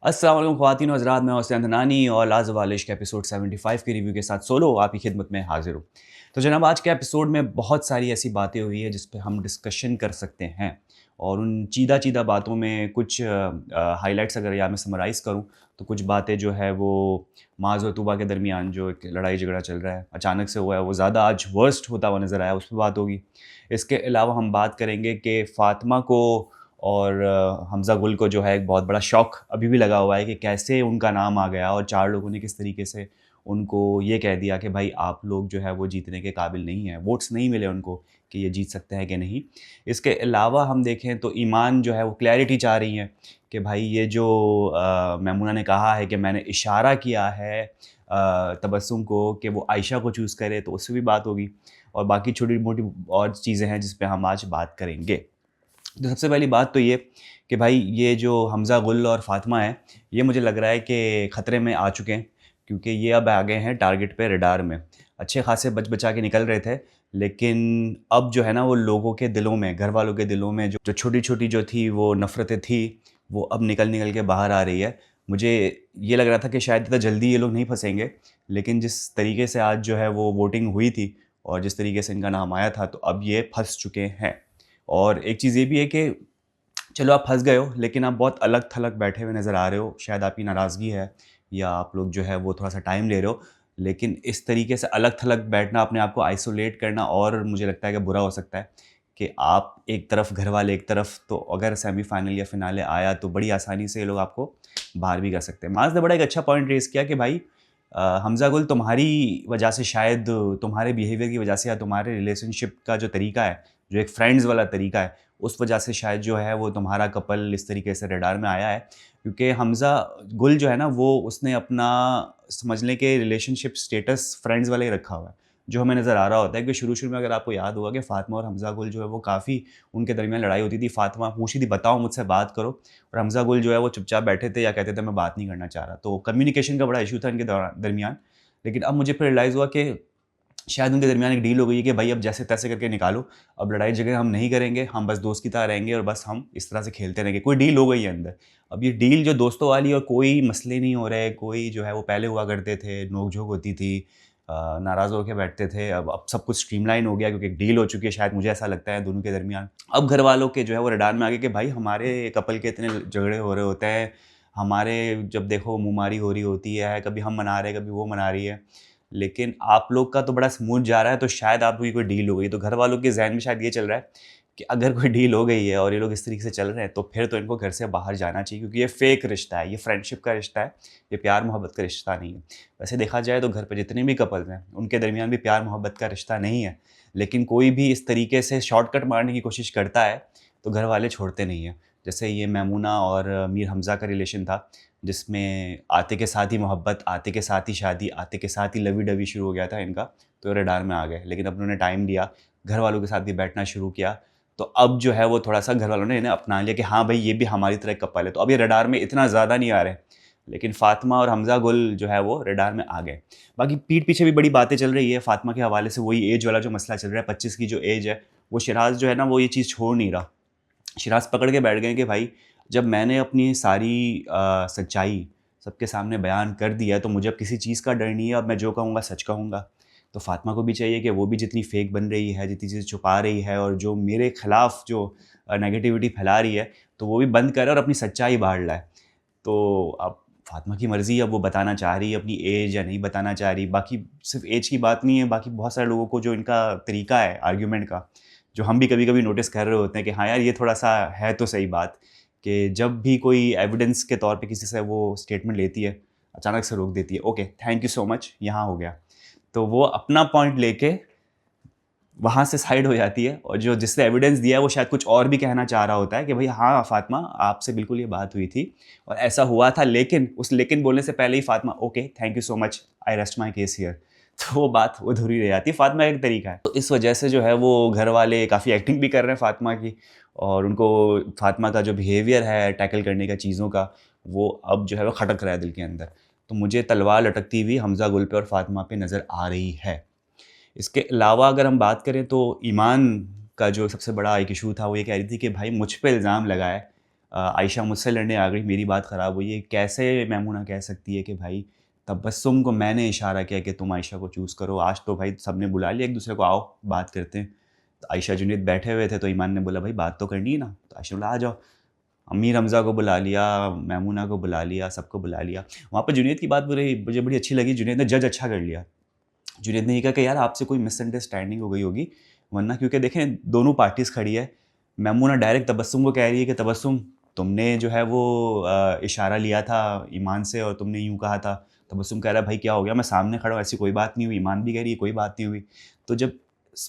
अस्सलाम वालेकुम ख़वातीन और हज़रात, मैं हुसैन धनानी और लाजवाब इश्क एपिसोड 75 की रिव्यू के साथ सोलो आपकी खिदमत में हाजिर हूँ। तो जनाब, आज के एपिसोड में बहुत सारी ऐसी बातें हुई है जिस पे हम डिस्कशन कर सकते हैं और उन चीदा चीदा बातों में कुछ हाइलाइट्स अगर या मैं समराइज़ करूँ तो कुछ बातें जो है वो माज़ और तूबा के दरमियान जो एक लड़ाई झगड़ा चल रहा है अचानक से हुआ है, वो ज़्यादा आज वर्स्ट होता हुआ नज़र आया, उस पर बात होगी। इसके अलावा हम बात करेंगे कि फ़ातिमा को और हमज़ा गुल को जो है एक बहुत बड़ा शॉक अभी भी लगा हुआ है कि कैसे उनका नाम आ गया और 4 लोगों ने किस तरीके से उनको ये कह दिया कि भाई आप लोग जो है वो जीतने के काबिल नहीं हैं, वोट्स नहीं मिले उनको कि ये जीत सकते हैं कि नहीं। इसके अलावा हम देखें तो ईमान जो है वो क्लैरिटी चाह रही हैं कि भाई ये जो मैमूना ने कहा है कि मैंने इशारा किया है तबस्सुम को कि वो आयशा को चूज़ करे, तो उससे भी बात होगी और बाकी छोटी-मोटी और चीज़ें हैं जिस पे हम आज बात करेंगे। तो सबसे पहली बात तो ये कि भाई ये जो हमज़ा गुल और फ़ातिमा है, ये मुझे लग रहा है कि ख़तरे में आ चुके हैं क्योंकि ये अब आ गए हैं टारगेट पे, रडार में। अच्छे खासे बच-बचा के निकल रहे थे, लेकिन अब जो है ना वो लोगों के दिलों में, घर वालों के दिलों में जो छोटी-छोटी जो थी वो नफ़रतें थी, वो अब निकल-निकल के बाहर आ रही है। मुझे ये लग रहा था कि शायद इतना जल्दी ये लोग नहीं फँसेंगे, लेकिन जिस तरीके से आज जो है वो वोटिंग हुई थी और जिस तरीके से इनका नाम आया था, तो अब ये फँस चुके हैं। और एक चीज़ ये भी है कि चलो आप फँस गए हो, लेकिन आप बहुत अलग-थलग बैठे हुए नज़र आ रहे हो। शायद आपकी नाराज़गी है या आप लोग जो है वो थोड़ा-सा टाइम ले रहे हो। लेकिन इस तरीके से अलग-थलग बैठना, अपने आप को आइसोलेट करना और मुझे लगता है कि बुरा हो सकता है कि आप एक तरफ, घर वाले एक तरफ, तो अगर सेमीफ़ाइनल या फ़िनाले आया तो बड़ी आसानी से ये लोग आपको बाहर भी कर सकते हैं। माज़ ने बड़ा एक अच्छा पॉइंट रेज़ किया कि भाई हमज़ा गुल तुम्हारी वजह से, शायद तुम्हारे बिहेवियर की वजह से या तुम्हारे रिलेशनशिप का जो तरीका है, जो एक फ्रेंड्स वाला तरीका है, उस वजह से शायद जो है वो तुम्हारा कपल इस तरीके से रडार में आया है। क्योंकि हमज़ा गुल जो है ना वो उसने अपना समझ लें कि रिलेशनशिप स्टेटस फ्रेंड्स वाला ही रखा हुआ है। जो हमें नज़र आ रहा होता है कि शुरू-शुरू में अगर आपको याद होगा कि फ़ातिमा और हमज़ा गुल जो है वो काफ़ी उनके दरमियान लड़ाई होती थी। फ़ातिमा पूछती थी बताओ मुझसे बात करो, और हमज़ा गुल जो है वो चुपचाप बैठे थे या कहते थे मैं बात नहीं करना चाह रहा। तो कम्युनिकेशन का बड़ा इश्यू था इनके दरमियान। लेकिन अब मुझे फिर रियलाइज़ हुआ कि शायद उनके दरमियान एक डील हो गई है कि भाई अब जैसे-तैसे करके निकालो, अब लड़ाई झगड़े हम नहीं करेंगे, हम बस दोस्त की तरह रहेंगे और बस हम इस तरह से खेलते रहेंगे। कोई डील हो गई है अंदर। अब ये डील जो दोस्तों वाली, और कोई मसले नहीं हो रहे, कोई जो है वो पहले हुआ करते थे, नोक-झोंक होती थी, नाराज़ होके बैठते थे, अब सब कुछ स्ट्रीमलाइन हो गया क्योंकि एक डील हो चुकी है, शायद मुझे ऐसा लगता है दोनों के दरमियान। अब घर वालों के जो है वो रडार में आ गए कि भाई हमारे कपल के इतने झगड़े हो रहे होते हैं, हमारे जब देखो मुँहमारी हो रही होती है, कभी हम मना रहे हैं, कभी वो मना रही है। लेकिन आप लोग का तो बड़ा स्मूथ जा रहा है, तो शायद आपकी कोई डील हो गई। तो घर वालों के ज़हन में शायद ये चल रहा है कि अगर कोई डील हो गई है और ये लोग इस तरीके से चल रहे हैं, तो फिर तो इनको घर से बाहर जाना चाहिए क्योंकि ये फ़ेक रिश्ता है, ये फ्रेंडशिप का रिश्ता है, ये प्यार-मोहब्बत का रिश्ता नहीं है। वैसे देखा जाए तो घर पे जितने भी कपल्स हैं, उनके दरमियान भी प्यार-मोहब्बत का रिश्ता नहीं है। लेकिन कोई भी इस तरीके से शॉर्टकट मारने की कोशिश करता है, तो घर वाले छोड़ते नहीं हैं। जैसे ये मैमूना और मीर हमज़ा का रिलेशन था, जिसमें आते के साथ ही मोहब्बत, आते के साथ ही शादी, आते के साथ ही लवी-डवी शुरू हो गया था इनका, तो रडार में आ गए। लेकिन अब उन्होंने टाइम दिया, घर वालों के साथ भी बैठना शुरू किया, तो अब जो है वो थोड़ा-सा घर वालों ने इन्हें अपना लिया कि हाँ भाई, ये भी हमारी तरह कपल है। तो अब ये रडार में इतना ज़्यादा नहीं आ रहे, लेकिन फ़ातिमा और हमज़ा गुल जो है वो रडार में आ गए। बाकी पीठ पीछे भी बड़ी बातें चल रही है फ़ातिमा के हवाले से, वही ऐज वाला जो मसला चल रहा है, 25 की जो ऐज है, वो शिराज़ जो है ना वो ये चीज़ छोड़ नहीं रहा। शिराज़ पकड़ के बैठ गए कि भाई जब मैंने अपनी सारी सच्चाई सबके सामने बयान कर दी है, तो मुझे अब किसी चीज़ का डर नहीं है, अब मैं जो कहूँगा सच कहूँगा। तो फ़ातिमा को भी चाहिए कि वो भी जितनी फ़ेक बन रही है, जितनी चीज़ें छुपा रही है और जो मेरे खिलाफ जो नेगेटिविटी फैला रही है, तो वो भी बंद करे और अपनी सच्चाई बाहर लाए। तो अब फ़ातिमा की मर्ज़ी, अब वो बताना चाह रही है अपनी ऐज या नहीं बताना चाह रही। बाकी सिर्फ़ ऐज की बात नहीं है, बाकी बहुत सारे लोगों को जो इनका तरीका है आर्ग्यूमेंट का, जो हम भी कभी-कभी नोटिस कर रहे होते हैं कि हाँ यार, ये थोड़ा-सा है तो सही बात कि जब भी कोई एविडेंस के तौर पे किसी से वो स्टेटमेंट लेती है, अचानक से रोक देती है, okay thank you so much, यहाँ हो गया। तो वो अपना पॉइंट लेके वहाँ से साइड हो जाती है और जो जिसने एविडेंस दिया है वो शायद कुछ और भी कहना चाह रहा होता है कि भई हाँ, फ़ातिमा आपसे बिल्कुल ये बात हुई थी और ऐसा हुआ था, लेकिन उस लेकिन बोलने से पहले ही Fatima okay thank you so much, I rest my case here. तो वो बात अधूरी रह जाती है। फ़ातिमा का एक तरीका है। तो इस वजह से जो है वो घर वाले काफ़ी एक्टिंग भी कर रहे हैं फ़ातिमा की, और उनको फ़ातिमा का जो बिहेवियर है टैकल करने का चीज़ों का, वो अब जो है वो खटक रहा है दिल के अंदर। तो मुझे तलवार लटकती हुई हमज़ा गुल पे और फ़ातिमा पे नज़र आ रही है। इसके अलावा अगर हम बात करें तो ईमान का जो सबसे बड़ा एक इशू था, वो ये कह रही थी कि भाई मुझ पे इल्ज़ाम लगा है आयशा मुझसे लड़ने आ गई, मेरी बात ख़राब हुई है। कैसे मैमूना कह सकती है कि भाई तबस्सुम को मैंने इशारा किया कि तुम आयशा को चूज़ करो, आज तो भाई सबने बुला लिया एक दूसरे को, आओ बात करते हैं। तो आयशा जुनैद बैठे हुए थे, तो ईमान ने बोला भाई बात तो करनी है ना, तो आयशा बोला आ जाओ। अम्मी रमज़ा को बुला लिया, मैमूना को बुला लिया, सबको बुला लिया। वहाँ पे जुनैद की बात मुझे बड़ी अच्छी लगी, जुनैद ने जज अच्छा कर लिया। जुनैद ने ये कहा कि यार आपसे कोई मिसअंडरस्टैंडिंग हो गई होगी, वरना क्योंकि देखें दोनों पार्टीज़ खड़ी है। मैमूना डायरेक्ट तबस्सुम को कह रही है कि तबस्सुम तुमने जो है वो इशारा लिया था ईमान से और तुमने यूँ कहा था। तबस्सुम कह रहा है भाई क्या हो गया, मैं सामने खड़ा हूँ, ऐसी कोई बात नहीं हुई। ईमान भी कह रही है कोई बात नहीं हुई। तो जब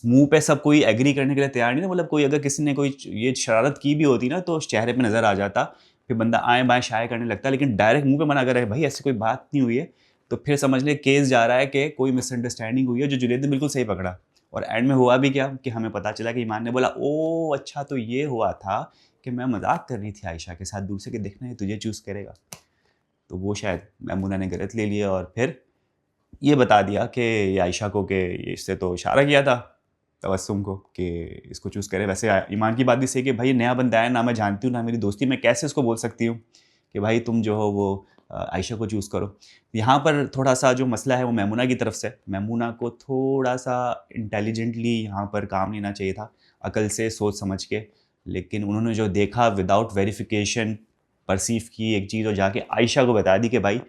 मुँह पे सब कोई एग्री करने के लिए तैयार नहीं ना, मतलब कोई अगर किसी ने कोई ये शरारत की भी होती ना तो चेहरे पे नज़र आ जाता, फिर बंदा आएँ-बाएँ शाये करने लगता। लेकिन डायरेक्ट मुँह पे मना कर रहा है भाई ऐसी कोई बात नहीं हुई है, तो फिर समझ लें केस जा रहा है कि कोई मिसअंडरस्टैंडिंग हुई है, जो जुनैद ने बिल्कुल सही पकड़ा। और एंड में हुआ भी क्या कि हमें पता चला कि ईमान ने बोला ओह! अच्छा तो ये हुआ था कि मैं मज़ाक कर रही थी आयशा के साथ, दूर से कि देखना ये तुझे चूज़ करेगा। तो वो शायद मैमूना ने गलत ले लिया और फिर ये बता दिया कि ये आयशा को कि इससे तो इशारा किया था तबस्सुम को कि इसको चूज़ करे। वैसे ईमान की बात भी सही है कि भाई नया बंदा है, ना मैं जानती हूँ, ना मेरी दोस्ती, मैं कैसे उसको बोल सकती हूँ कि भाई तुम जो हो वो आयशा को चूज़ करो। यहाँ पर थोड़ा-सा जो मसला है वो मैमूना की तरफ से है। मैमूना को थोड़ा-सा इंटेलिजेंटली यहाँ पर काम लेना चाहिए था, अकल से सोच समझ के। लेकिन उन्होंने जो देखा विदाउट वेरिफ़िकेशन परसीव की एक चीज़ और जाके आयशा को बता दी कि भाई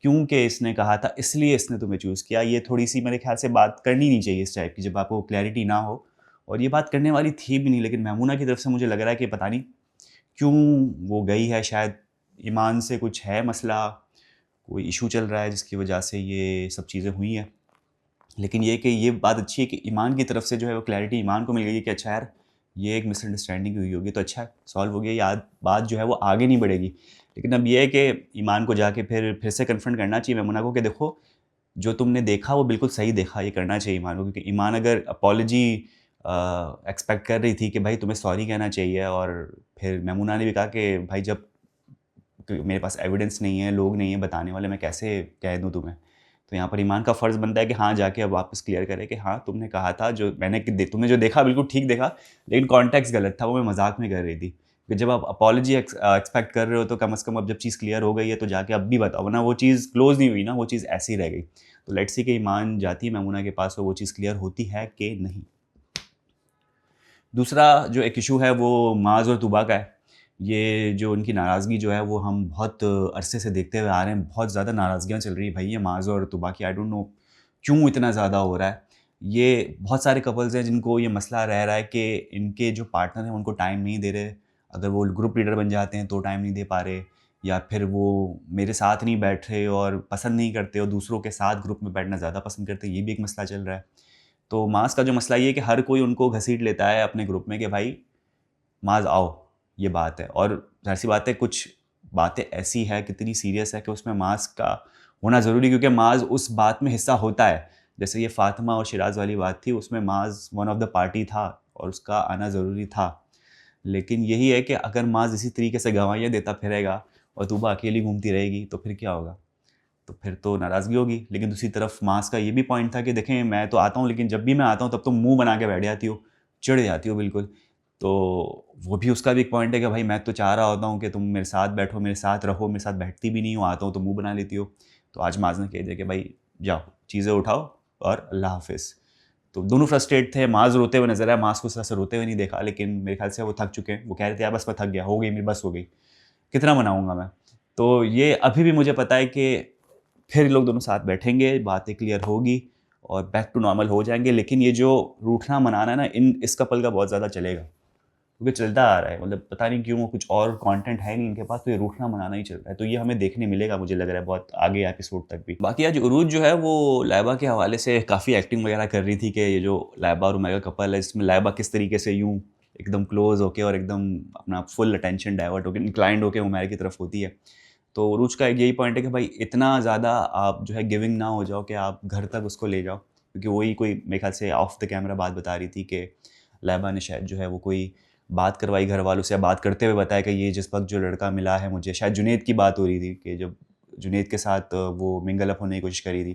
क्योंकि इसने कहा था इसलिए इसने तुम्हें चूज़ किया। ये थोड़ी-सी मेरे ख़्याल से बात करनी नहीं चाहिए इस टाइप की, जब आपको क्लैरिटी ना हो। और ये बात करने वाली थी भी नहीं, लेकिन मैमूना की तरफ से मुझे लग रहा है कि पता नहीं क्यों वो गई है, शायद ईमान से कुछ है मसला, कोई इश्यू चल रहा है जिसकी वजह से ये सब चीज़ें हुई हैं। लेकिन ये कि ये बात अच्छी है कि ईमान की तरफ से जो है वो क्लैरिटी ईमान को मिल गई है कि अच्छा यार, ये एक मिसअंडरस्टैंडिंग हुई होगी, तो अच्छा है, सॉल्व हो गया, ये बात जो है वो आगे नहीं बढ़ेगी। लेकिन अब ये है कि ईमान को जाके फिर से कन्फ्रंट करना चाहिए मैमूना को कि देखो, जो तुमने देखा वो बिल्कुल सही देखा, ये करना चाहिए ईमान को, क्योंकि ईमान अगर अपॉलजी एक्सपेक्ट कर रही थी कि भाई तुम्हें सॉरी कहना चाहिए, और फिर मैमूना ने भी कहा कि भाई जब मेरे पास एविडेंस नहीं है, लोग नहीं है बताने वाले, मैं कैसे कह दूँ तुम्हें। तो यहाँ पर ईमान का फ़र्ज़ बनता है कि हाँ, जाके अब वापस क्लियर करे कि हाँ, तुमने कहा था, जो मैंने तुमने जो देखा बिल्कुल ठीक देखा, लेकिन कॉन्टेक्स्ट गलत था, वो मैं मज़ाक में कर रही थी। कि जब आप अपॉलजी एक्सपेक्ट कर रहे हो तो कम से कम अब जब चीज़ क्लियर हो गई है तो जाके अब भी बताओ, वरना वो चीज़ क्लोज़ नहीं हुई ना, वो चीज़ ऐसी ही रह गई। तो लेट्स सी कि ईमान जाती है मैमूना के पास, तो वो चीज़ क्लियर होती है कि नहीं। दूसरा जो एक इशू है वो माज़ और तूबा का है। ये जो उनकी नाराज़गी जो है वो हम बहुत अरसे से देखते हुए आ रहे हैं। बहुत ज़्यादा नाराज़गियाँ चल रही है भाई ये माज़ और तूबा की। आई डोंट नो क्यों इतना ज़्यादा हो रहा है। ये बहुत सारे कपल्स हैं जिनको ये मसला रह रहा है कि इनके जो पार्टनर हैं उनको टाइम नहीं दे रहे। अगर वो ग्रुप लीडर बन जाते हैं तो टाइम नहीं दे पा रहे, या फिर वो मेरे साथ नहीं बैठ रहे और पसंद नहीं करते और दूसरों के साथ ग्रुप में बैठना ज़्यादा पसंद करते हैं। ये भी एक मसला चल रहा है। तो माज़ का जो मसला ये है कि हर कोई उनको घसीट लेता है अपने ग्रुप में कि भाई माज़ आओ, ये बात है। और ज़ाहिर-सी बात है कुछ बातें ऐसी हैं, कितनी सीरियस है कि उसमें माज़ का होना ज़रूरी, क्योंकि माज़ उस बात में हिस्सा होता है। जैसे ये फ़ातिमा और शिराज़ वाली बात थी, उसमें Maaz one of the party था और उसका आना ज़रूरी था। लेकिन यही है कि अगर माज़ इसी तरीके से गवाहियाँ देता फिरेगा और तूबा अकेली घूमती रहेगी तो फिर क्या होगा? तो फिर तो नाराज़गी होगी। लेकिन दूसरी तरफ मास का ये भी पॉइंट था कि देखें मैं तो आता हूँ, लेकिन जब भी मैं आता हूँ तब तो मुँह बना के बैठ जाती हो, चिढ़ जाती हो बिल्कुल। तो वो भी उसका भी एक पॉइंट है कि भाई मैं तो चाह रहा होता हूँ कि तुम मेरे साथ बैठो, मेरे साथ रहो, मेरे साथ बैठती भी नहीं हो, आता हूँ तो मुँह बना लेती हो। तो आज माज़ ने कह दिया कि भाई जाओ, चीज़ें उठाओ और अल्लाह हाफ़िज़। तो दोनों फ्रस्ट्रेट थे, माज़ रोते हुए नज़र आया, माज़ को उस तरह से रोते हुए नहीं देखा, लेकिन मेरे ख़्याल से वो थक चुके हैं। वो कह रहे थे यार बस मैं थक गया, हो गई मेरी बस हो गई, कितना मनाऊँगा मैं। तो ये अभी भी मुझे पता है कि फिर लोग दोनों साथ बैठेंगे, बातें क्लियर होगी और बैक टू नॉर्मल हो जाएँगे। लेकिन ये जो रूठना-मनाना है ना, इस कपल का बहुत ज़्यादा चलेगा, क्योंकि चलता आ रहा है। मतलब पता नहीं क्यों, कुछ और कंटेंट है नहीं इनके पास, तो ये रूठना-मनाना ही चल रहा है। तो ये हमें देखने मिलेगा, मुझे लग रहा है बहुत आगे एपिसोड तक भी। बाकी आज उरूज जो है वो लाइबा के हवाले से काफ़ी एक्टिंग वगैरह कर रही थी कि ये जो लाइबा और उमैया कपल है, इसमें लाइबा किस तरीके से यूँ एकदम क्लोज़ होके और एकदम अपना फुल अटेंशन डाइवर्ट होके, इंक्लाइंड होके उमैया की तरफ होती है। तो उरूज का एक यही पॉइंट है कि भाई इतना ज़्यादा आप जो है गिविंग ना हो जाओ कि आप घर तक उसको ले जाओ। क्योंकि वही कोई मेरे ख्याल से ऑफ द कैमरा बात बता रही थी कि लाइबा ने शायद जो है वो कोई बात करवाई घर वालों से, बात करते हुए बताया कि ये जिस वक़्त जो लड़का मिला है मुझे, शायद जुनैद की बात हो रही थी कि जब जुनैद के साथ वो मिंगल अप होने की कोशिश करी थी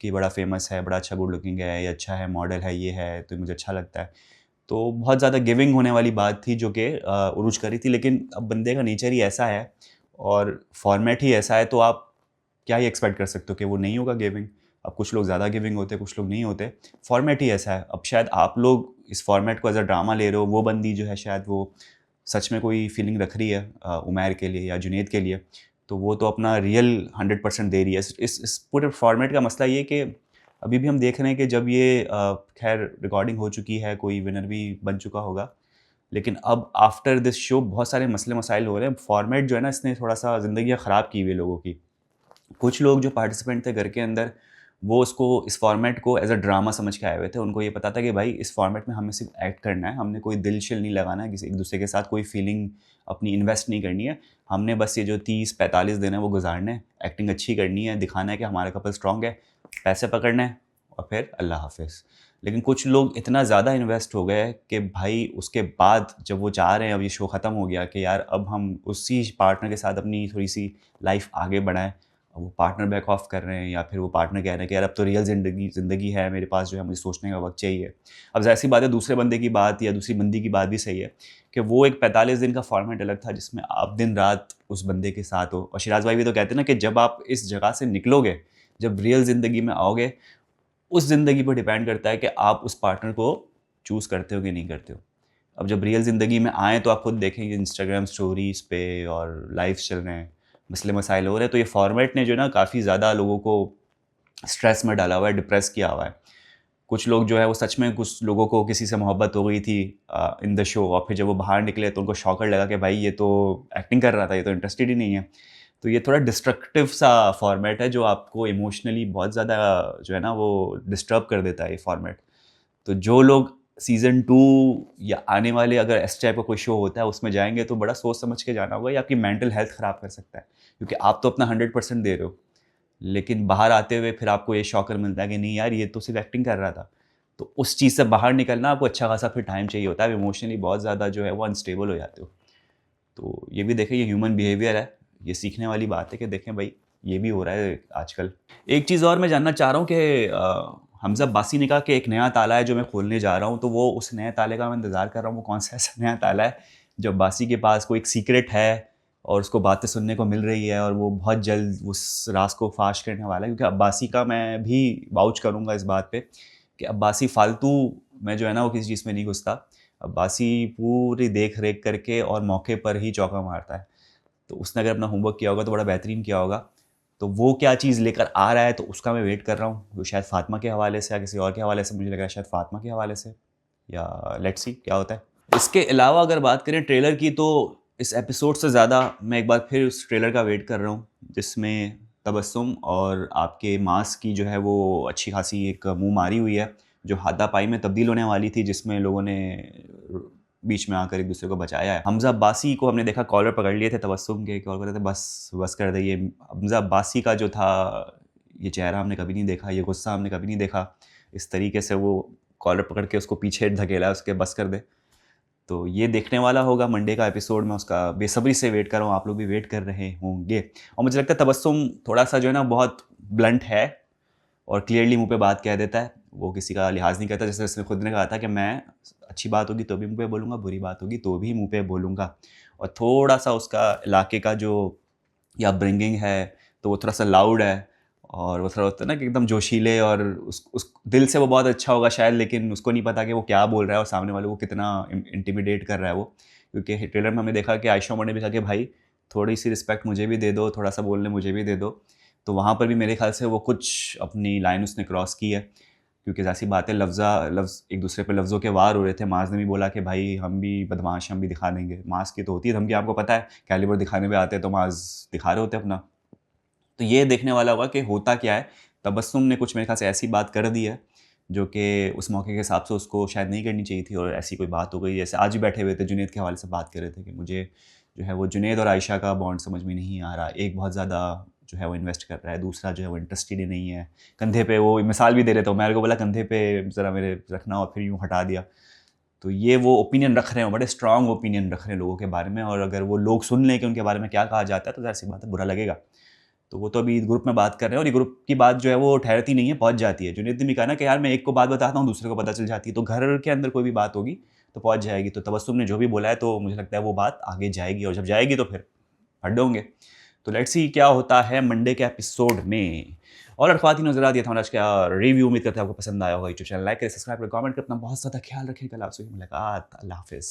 कि बड़ा फ़ेमस है, बड़ा अच्छा गुड लुकिंग है, ये अच्छा है, मॉडल है, ये है, तो मुझे अच्छा लगता है। तो बहुत ज़्यादा गिविंग होने वाली बात थी जो कि उरूज करी थी, लेकिन अब बंदे का नेचर ही ऐसा है और फॉर्मेट ही ऐसा है, तो आप क्या ही एक्सपेक्ट कर सकते हो कि वो नहीं होगा गिविंग। अब कुछ लोग ज़्यादा गिविंग होते हैं, कुछ लोग नहीं होते, फॉर्मेट ही ऐसा है। अब शायद आप लोग इस फॉर्मेट को एज अ ड्रामा ले रहे हो, वो बंदी जो है शायद वो सच में कोई फीलिंग रख रही है उमैर के लिए या जुनैद के लिए, तो वो तो अपना रियल 100% दे रही है। इस पूरे फॉर्मेट का मसला ये कि अभी भी हम देख रहे हैं कि जब ये खैर रिकॉर्डिंग हो चुकी है, कोई विनर भी बन चुका होगा, लेकिन अब आफ्टर दिस शो बहुत सारे मसले मसाइल हो रहे हैं। फॉर्मेट जो है ना, इसने थोड़ा सा ज़िंदगियाँ ख़राब की हुई है लोगों की। कुछ लोग जो पार्टिसिपेंट थे घर के अंदर, वो उसको इस फॉर्मेट को एज अ ड्रामा समझ के आए हुए थे। उनको ये पता था कि भाई इस फॉर्मेट में हमें सिर्फ एक्ट करना है, हमने कोई दिल शिल नहीं लगाना है, किसी एक दूसरे के साथ कोई फीलिंग अपनी इन्वेस्ट नहीं करनी है। हमने बस ये जो 30-45 दिन है वो गुजारने हैं, एक्टिंग अच्छी करनी है, दिखाना है कि हमारा कपल स्ट्रॉन्ग है, पैसे पकड़ने हैं और फिर अल्लाह हाफिज़। लेकिन कुछ लोग इतना ज़्यादा इन्वेस्ट हो गए कि भाई उसके बाद जब वो चाह रहे हैं, अब ये शो ख़त्म हो गया, कि यार अब हम उसी पार्टनर के साथ अपनी थोड़ी सी लाइफ आगे बढ़ाएं, वो पार्टनर बैक ऑफ कर रहे हैं या फिर वो पार्टनर कह रहे हैं कि यार अब तो रियल ज़िंदगी है मेरे पास, जो है मुझे सोचने का वक्त चाहिए। अब ज़ाहिर सी बात है, दूसरे बंदे की बात या दूसरी बंदी की बात भी सही है कि वो एक 45 दिन का फॉर्मेट अलग था जिसमें आप दिन रात उस बंदे के साथ हो। और शिराज भाई भी तो कहते हैं ना कि जब आप इस जगह से निकलोगे, जब रियल ज़िंदगी में आओगे, उस ज़िंदगी पर डिपेंड करता है कि आप उस पार्टनर को चूज़ करते हो कि नहीं करते हो। अब जब रियल ज़िंदगी में आएँ तो आप खुद देखेंगे इंस्टाग्राम स्टोरीज़ पे और लाइव्स चल रहे हैं, मसले मसाइल हो रहे हैं, तो ये फॉर्मेट ने जो है ना काफ़ी ज़्यादा लोगों को स्ट्रेस में डाला हुआ है, डिप्रेस किया हुआ है। कुछ लोग जो है वो सच में, कुछ लोगों को किसी से मोहब्बत हो गई थी इन द शो, और फिर जब वो बाहर निकले तो उनको शॉकर लगा कि भाई ये तो एक्टिंग कर रहा था, ये तो इंटरेस्टेड ही नहीं है। तो ये थोड़ा डिस्ट्रक्टिव सा फॉर्मेट है जो आपको इमोशनली बहुत ज़्यादा जो है ना वो डिस्टर्ब कर देता है ये फॉर्मेट। तो जो लोग सीज़न 2 या आने वाले अगर इस टाइप का कोई शो होता है उसमें जाएँगे तो बड़ा सोच समझ के जाना होगा, ये आपकी मेंटल हेल्थ ख़राब कर सकता है। क्योंकि आप तो अपना 100% दे रहे हो, लेकिन बाहर आते हुए फिर आपको ये शॉकर मिलता है कि नहीं यार ये तो सिर्फ़ एक्टिंग कर रहा था। तो उस चीज़ से बाहर निकलना आपको अच्छा खासा फिर टाइम चाहिए होता है, आप इमोशनली बहुत ज़्यादा जो है वो अनस्टेबल हो जाते हो। तो ये भी देखें, ये ह्यूमन बिहेवियर है, ये सीखने वाली बात है कि देखें भाई ये भी हो रहा है आजकल। एक चीज़ और मैं जानना चाह रहा हूँ कि हमज़ा अब्बासी ने कहा कि एक नया ताला है जो मैं खोलने जा रहा हूँ, तो वो उस नए ताले का मैं इंतज़ार कर रहा हूँ, वो कौन-सा ऐसा नया ताला है जो अब्बासी के पास कोई एक सीक्रेट है और उसको बातें सुनने को मिल रही है और वो बहुत जल्द उस राज़ को फ़ाश करने वाला है। क्योंकि अब्बासी का मैं भी वाउच करूँगा इस बात पे कि अब्बासी फ़ालतू में जो है ना वो किसी चीज़ में नहीं घुसता। अब्बासी पूरी देख-रेख करके और मौके पर ही चौका मारता है। तो उसने अगर अपना होमवर्क किया होगा तो बड़ा बेहतरीन किया होगा। तो वो क्या चीज़ लेकर आ रहा है तो उसका मैं वेट कर रहा हूँ। वो शायद फ़ातिमा के हवाले से या किसी और के हवाले से, मुझे लग रहा है शायद फ़ातिमा के हवाले से, या लेट्स सी क्या होता है। इसके अलावा अगर बात करें ट्रेलर की, तो इस एपिसोड से ज़्यादा मैं एक बार फिर उस ट्रेलर का वेट कर रहा हूँ जिसमें तबस्सुम और आपके मास की जो है वो अच्छी खासी एक मुँह मारी हुई है, जो हाथापाई में तब्दील होने वाली थी, जिसमें लोगों ने बीच में आकर एक दूसरे को बचाया है। हमज़ा अब्बासी को हमने देखा कॉलर पकड़ लिए थे तबस्सुम के, कॉल कर रहे थे बस बस कर दे। ये हमज़ा अब्बासी का जो था, ये चेहरा हमने कभी नहीं देखा, ये गुस्सा हमने कभी नहीं देखा। इस तरीके से वो कॉलर पकड़ के उसको पीछे धकेला है उसके, बस कर दे। तो ये देखने वाला होगा मंडे का एपिसोड, मैं उसका बेसब्री से वेट कर रहा हूँ, आप लोग भी वेट कर रहे होंगे। और मुझे लगता है तबस्सुम थोड़ा-सा जो है ना बहुत ब्लंट है और क्लियरली मुँह पे बात कह देता है। वो किसी का लिहाज़ नहीं करता, जैसे उसने खुद ने कहा था कि मैं अच्छी बात होगी तो भी मुँह पे बोलूँगा, बुरी बात होगी तो भी मुँह पे बोलूँगा। और थोड़ा-सा उसका इलाके का जो या अपब्रिंगिंग है, तो वो थोड़ा-सा लाउड है और वो थोड़ा होता है ना कि एकदम जोशीले, और उस दिल से वो बहुत अच्छा होगा शायद, लेकिन उसको नहीं पता कि वो क्या बोल रहा है और सामने वाले को कितना इंटिमिडेट कर रहा है वो। क्योंकि ट्रेलर में हमने देखा कि आयशा उमर ने भी कहा कि भाई थोड़ी-सी रिस्पेक्ट मुझे भी दे दो, थोड़ा-सा बोलने मुझे भी दे दो। तो वहाँ पर भी मेरे ख़्याल से वो कुछ अपनी लाइन उसने क्रॉस की है, क्योंकि ज़ाहिर-सी बात है लफ्ज़ एक दूसरे पे लफ्ज़ों के वार हो रहे थे। माज़ ने भी बोला कि भाई हम भी बदमाश हैं, हम भी दिखा देंगे। माज़ की तो होती है धमकी, आपको पता है, कैलिबर दिखाने पे आते हैं तो माज़ दिखा रहे होते हैं अपना। तो ये देखने वाला होगा कि होता क्या है। तबस्सुम ने कुछ मेरे ख़्याल से ऐसी बात कर दी है, जो कि उस मौके के हिसाब से उसको शायद नहीं करनी चाहिए थी, और ऐसी कोई बात हो गई। जैसे आज भी बैठे हुए थे, जुनैद के हवाले से बात कर रहे थे कि मुझे जो है वो जुनैद और आयशा का बॉन्ड समझ में नहीं आ रहा। एक बहुत ज़्यादा जो है वो इन्वेस्ट कर रहा है, दूसरा जो है वो इंटरेस्टेड ही नहीं है। कंधे पे वो मिसाल भी दे रहे थे, मेरे को बोला कंधे पे ज़रा मेरे रखना, और फिर यूँ हटा दिया। तो ये वो ओपिनियन रख रहे हैं, बड़े स्ट्रॉन्ग ओपिनियन रख रहे हैं लोगों के बारे में, और अगर वो लोग सुन लें कि उनके बारे में क्या कहा जाता है तो ज़ाहिर-सी बात है बुरा लगेगा। तो वो तो अभी ग्रुप में बात कर रहे हैं, और ये ग्रुप की बात जो है वो ठहरती नहीं है, पहुँच जाती है। जुनैद ने भी कहा ना कि यार मैं एक को बात बताता हूँ, दूसरे को पता चल जाती है। तो घर के अंदर कोई भी बात होगी तो पहुंच जाएगी। तो तबस्सुम ने जो भी बोला है तो मुझे लगता है वो बात आगे जाएगी, और जब जाएगी तो फिर अड्डे होंगे। तो लेट्स सी क्या होता है मंडे के एपिसोड में। और ख़वातीन हज़रात, ये था आज का रिव्यू। उम्मीद करते हैं आपको पसंद आया होगा। यूट्यूब चैनल लाइक करें, सब्सक्राइब करें, कमेंट करें। अपना बहुत ज़्यादा ख्याल रखें। कल आपसे मुलाकात। अल्लाह हाफ़िज़।